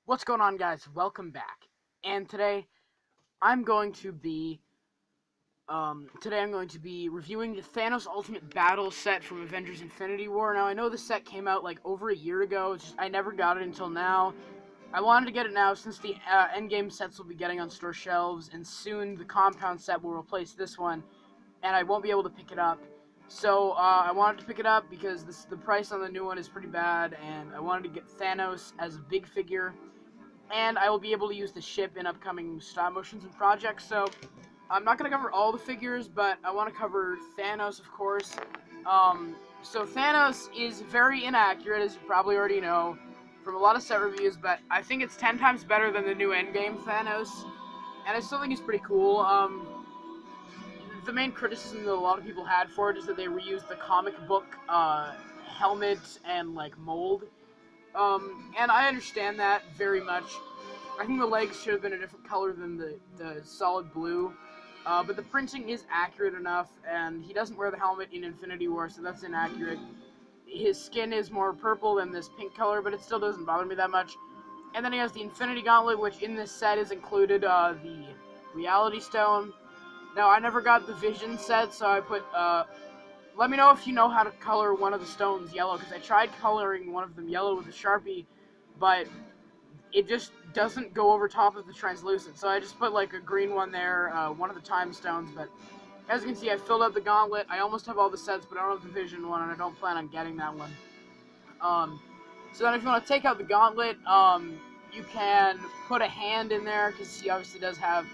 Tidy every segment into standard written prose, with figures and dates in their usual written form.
What's going on, guys? Welcome back. And I'm going to be today I'm going to be reviewing the Thanos Ultimate Battle set from Avengers Infinity War. Now, I know this set came out like over a year ago. I never got it until now. I wanted to get it now since the endgame sets will be getting on store shelves, and soon the compound set will replace this one, and I won't be able to pick it up. So I wanted to pick it up because the price on the new one is pretty bad, and I wanted to get Thanos as a big figure, and I will be able to use the ship in upcoming stop motions and projects. So I'm not going to cover all the figures, but I want to cover Thanos, of course. So Thanos is very inaccurate, as you probably already know from a lot of set reviews, but I think it's 10 times better than the new Endgame Thanos, and I still think he's pretty cool. The main criticism that a lot of people had for it is that they reused the comic book helmet and like mold. And I understand that very much. I think the legs should have been a different color than the solid blue. But the printing is accurate enough, and he doesn't wear the helmet in Infinity War, so that's inaccurate. His skin is more purple than this pink color, but it still doesn't bother me that much. And then he has the Infinity Gauntlet, which in this set is included the Reality Stone. Now, I never got the Vision set, so I put let me know if you know how to color one of the stones yellow, because I tried coloring one of them yellow with a Sharpie, but it just doesn't go over top of the translucent. So I just put like a green one there, one of the time stones. But as you can see, I filled out the gauntlet. I almost have all the sets, but I don't have the Vision one, and I don't plan on getting that one. So then if you want to take out the gauntlet, you can put a hand in there, because he obviously does have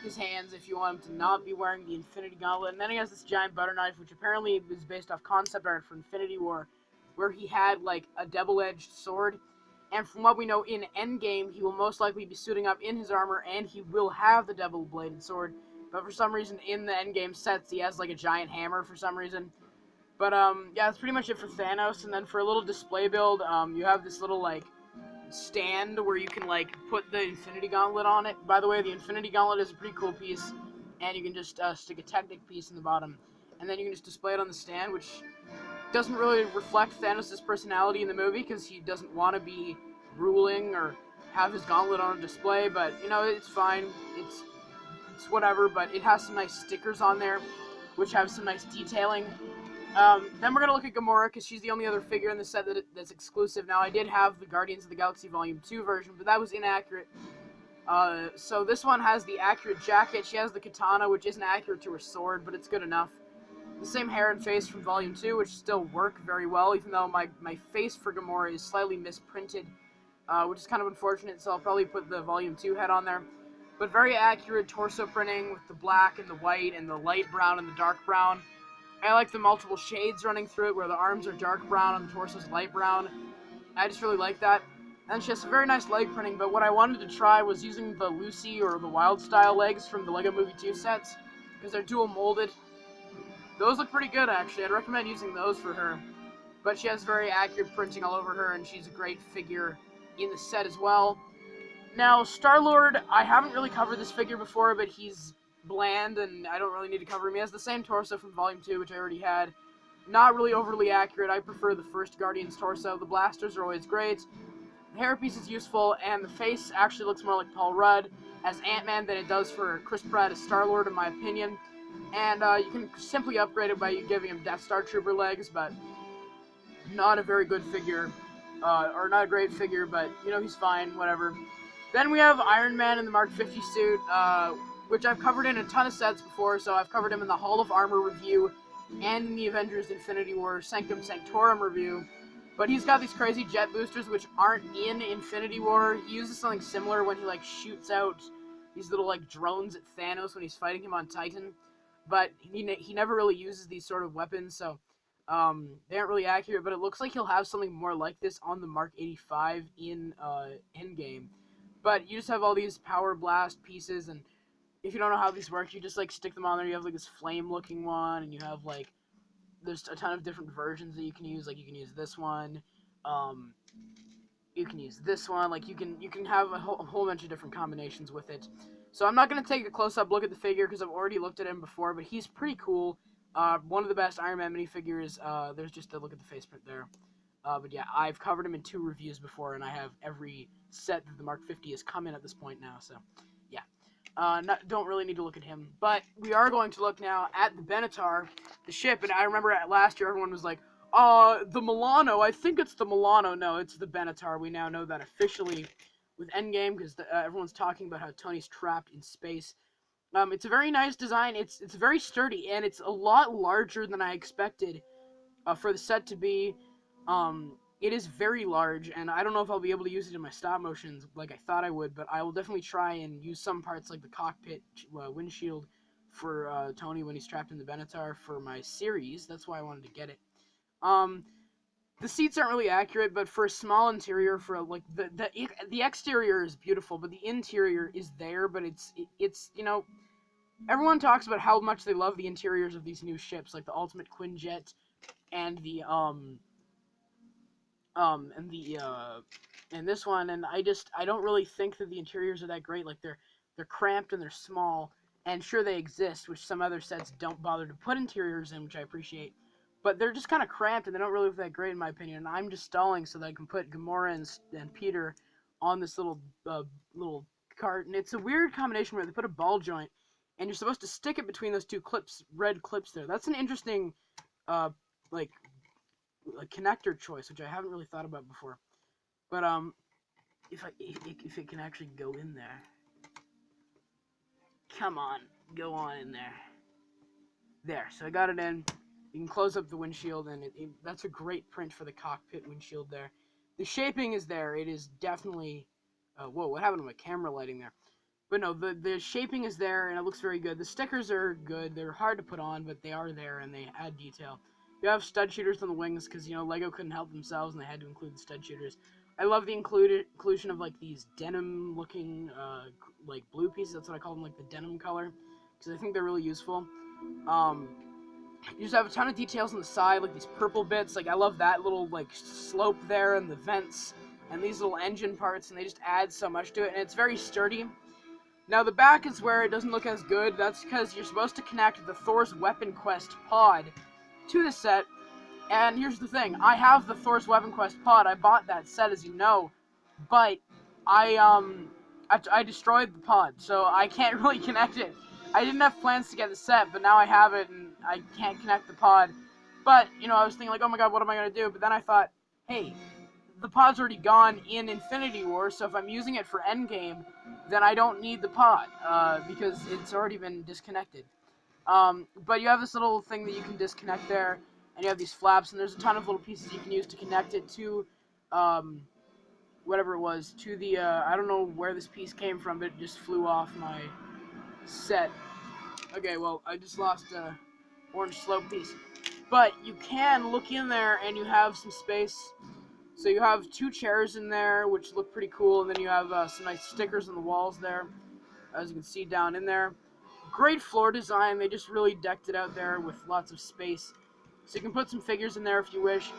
his hands if you want him to not be wearing the Infinity Gauntlet. And then he has this giant butter knife, which apparently was based off concept art for Infinity War, where he had like a double-edged sword. And from what we know in Endgame, he will most likely be suiting up in his armor, and he will have the double-bladed sword. But for some reason, in the Endgame sets, he has like a giant hammer for some reason. But yeah, that's pretty much it for Thanos. And then for a little display build, you have this little like stand where you can like put the Infinity Gauntlet on it. By the way, the Infinity Gauntlet is a pretty cool piece, and you can just stick a Technic piece in the bottom, and then you can just display it on the stand, which doesn't really reflect Thanos' personality in the movie, because he doesn't want to be ruling or have his gauntlet on a display. But you know, it's fine, it's whatever. But it has some nice stickers on there, which have some nice detailing. Then we're going to look at Gamora, because she's the only other figure in the set that's exclusive. Now, I did have the Guardians of the Galaxy Volume 2 version, but that was inaccurate. So this one has the accurate jacket. She has the katana, which isn't accurate to her sword, but it's good enough. The same hair and face from Volume 2, which still work very well, even though my face for Gamora is slightly misprinted, which is kind of unfortunate, so I'll probably put the Volume 2 head on there. But very accurate torso printing with the black and the white and the light brown and the dark brown. I like the multiple shades running through it, where the arms are dark brown and the torso is light brown. I just really like that. And she has a very nice leg printing, but what I wanted to try was using the Lucy or the Wild Style legs from the LEGO Movie 2 sets, because they're dual molded. Those look pretty good, actually. I'd recommend using those for her. But she has very accurate printing all over her, and she's a great figure in the set as well. Now, Star-Lord, I haven't really covered this figure before, but he's bland, and I don't really need to cover him. He has the same torso from Volume 2, which I already had. Not really overly accurate. I prefer the first Guardians torso. The blasters are always great. The hairpiece is useful, and the face actually looks more like Paul Rudd as Ant-Man than it does for Chris Pratt as Star-Lord, in my opinion. And you can simply upgrade it by giving him Death Star Trooper legs, but not a very good figure. Or not a great figure, but, you know, he's fine, whatever. Then we have Iron Man in the Mark 50 suit, which I've covered in a ton of sets before. So I've covered him in the Hall of Armor review and in the Avengers Infinity War Sanctum Sanctorum review. But he's got these crazy jet boosters which aren't in Infinity War. He uses something similar when he like shoots out these little like drones at Thanos when he's fighting him on Titan. But he never really uses these sort of weapons, so they aren't really accurate. But it looks like he'll have something more like this on the Mark 85 in Endgame. But you just have all these power blast pieces, and if you don't know how these work, you just like stick them on there. You have like this flame looking one, and you have like there's a ton of different versions that you can use. Like you can use this one, you can use this one. Like you can have a whole bunch of different combinations with it. So I'm not gonna take a close-up look at the figure because I've already looked at him before, but he's pretty cool. One of the best Iron Man minifigures. There's just a look at the face print there. But yeah, I've covered him in 2 reviews before, and I have every set that the Mark 50 has come in at this point now, so yeah. Don't really need to look at him. But we are going to look now at the Benatar, the ship, and I remember last year everyone was like, the Milano, I think it's the Milano. No, it's the Benatar. We now know that officially with Endgame, because everyone's talking about how Tony's trapped in space. It's a very nice design. It's very sturdy, and it's a lot larger than I expected for the set to be. It is very large, and I don't know if I'll be able to use it in my stop motions like I thought I would, but I will definitely try and use some parts like the cockpit windshield for Tony when he's trapped in the Benatar for my series. That's why I wanted to get it. The seats aren't really accurate, but for a small interior, for like the exterior is beautiful, but the interior is there, but it's everyone talks about how much they love the interiors of these new ships, like the Ultimate Quinjet and the and this one, and I don't really think that the interiors are that great. Like they're cramped and they're small, and sure they exist, which some other sets don't bother to put interiors in, which I appreciate. But they're just kind of cramped and they don't really look that great in my opinion. And I'm just stalling so that I can put Gamora and Peter on this little cart, and it's a weird combination where they put a ball joint, and you're supposed to stick it between those 2 clips, red clips there. That's an interesting like connector choice, which I haven't really thought about before. But if it can actually go in there, come on, go on in there. There, so I got it in. You can close up the windshield, and that's a great print for the cockpit windshield there. The shaping is there. It is definitely. Whoa, what happened to my camera lighting there? But no, the shaping is there, and it looks very good. The stickers are good. They're hard to put on, but they are there, and they add detail. You have stud shooters on the wings, because, Lego couldn't help themselves, and they had to include the stud shooters. I love the inclusion of, like, these denim-looking, like, blue pieces. That's what I call them, like, the denim color, because I think they're really useful. You just have a ton of details on the side, like these purple bits. Like, I love that little, like, slope there, and the vents, and these little engine parts, and they just add so much to it, and it's very sturdy. Now, the back is where it doesn't look as good. That's because you're supposed to connect the Thor's Weapon Quest pod to the set, and here's the thing. I have the Thor's Weapon Quest pod. I bought that set, as you know, but I destroyed the pod, so I can't really connect it. I didn't have plans to get the set, but now I have it, and I can't connect the pod. But, I was thinking, like, oh my god, what am I going to do? But then I thought, hey, the pod's already gone in Infinity War, so if I'm using it for Endgame, then I don't need the pod, because it's already been disconnected. But you have this little thing that you can disconnect there, and you have these flaps, and there's a ton of little pieces you can use to connect it to, whatever it was, to the, I don't know where this piece came from, but it just flew off my set. Okay, well, I just lost a orange slope piece. But you can look in there, and you have some space. So you have 2 chairs in there, which look pretty cool, and then you have some nice stickers on the walls there, as you can see down in there. Great floor design. They just really decked it out there with lots of space. So you can put some figures in there if you wish.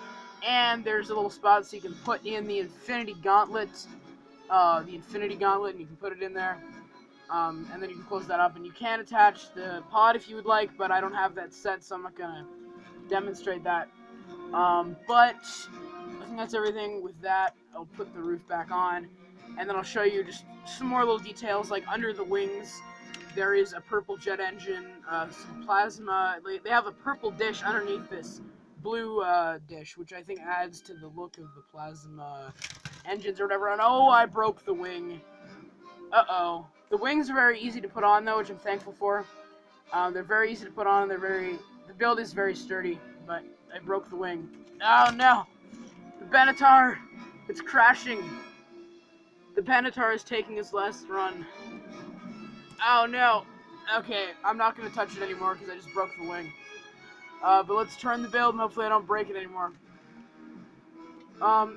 And there's a little spot so you can put in the Infinity Gauntlet. And you can put it in there. And then you can close that up, and you can attach the pod if you would like, but I don't have that set, so I'm not going to demonstrate that. But I think that's everything with that. I'll put the roof back on, and then I'll show you just some more little details, like under the wings, there is a purple jet engine, some plasma. They have a purple dish underneath this blue dish, which I think adds to the look of the plasma engines or whatever. And oh, I broke the wing. Uh-oh. The wings are very easy to put on, though, which I'm thankful for. They're very easy to put on. The build is very sturdy, but I broke the wing. Oh, no. The Benatar. It's crashing. The Benatar is taking its last run. Oh, no. Okay, I'm not going to touch it anymore because I just broke the wing. But let's turn the build, and hopefully I don't break it anymore.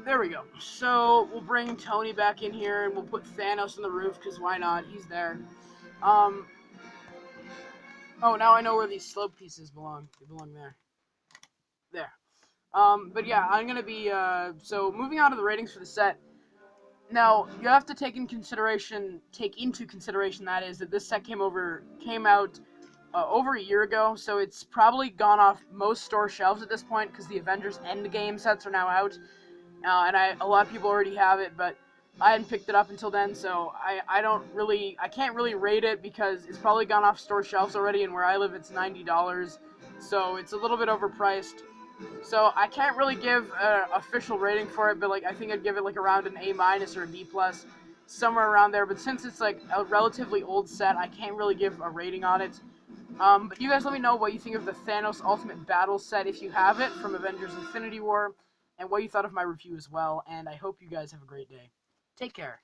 There we go. So, we'll bring Tony back in here, and we'll put Thanos on the roof, because why not? He's there. Oh, now I know where these slope pieces belong. They belong there. There. But yeah, I'm gonna be, so, moving on to the ratings for the set. Now, you have to take into consideration, that is, that this set came out, over a year ago, so it's probably gone off most store shelves at this point because the Avengers Endgame sets are now out, and a lot of people already have it, but I hadn't picked it up until then, so I can't really rate it because it's probably gone off store shelves already, and where I live it's $90, so it's a little bit overpriced. So I can't really give an official rating for it, but like I think I'd give it like around an A minus or a B plus, somewhere around there. But since it's like a relatively old set, I can't really give a rating on it. But you guys let me know what you think of the Thanos Ultimate Battle set if you have it from Avengers Infinity War, and what you thought of my review as well. And I hope you guys have a great day. Take care.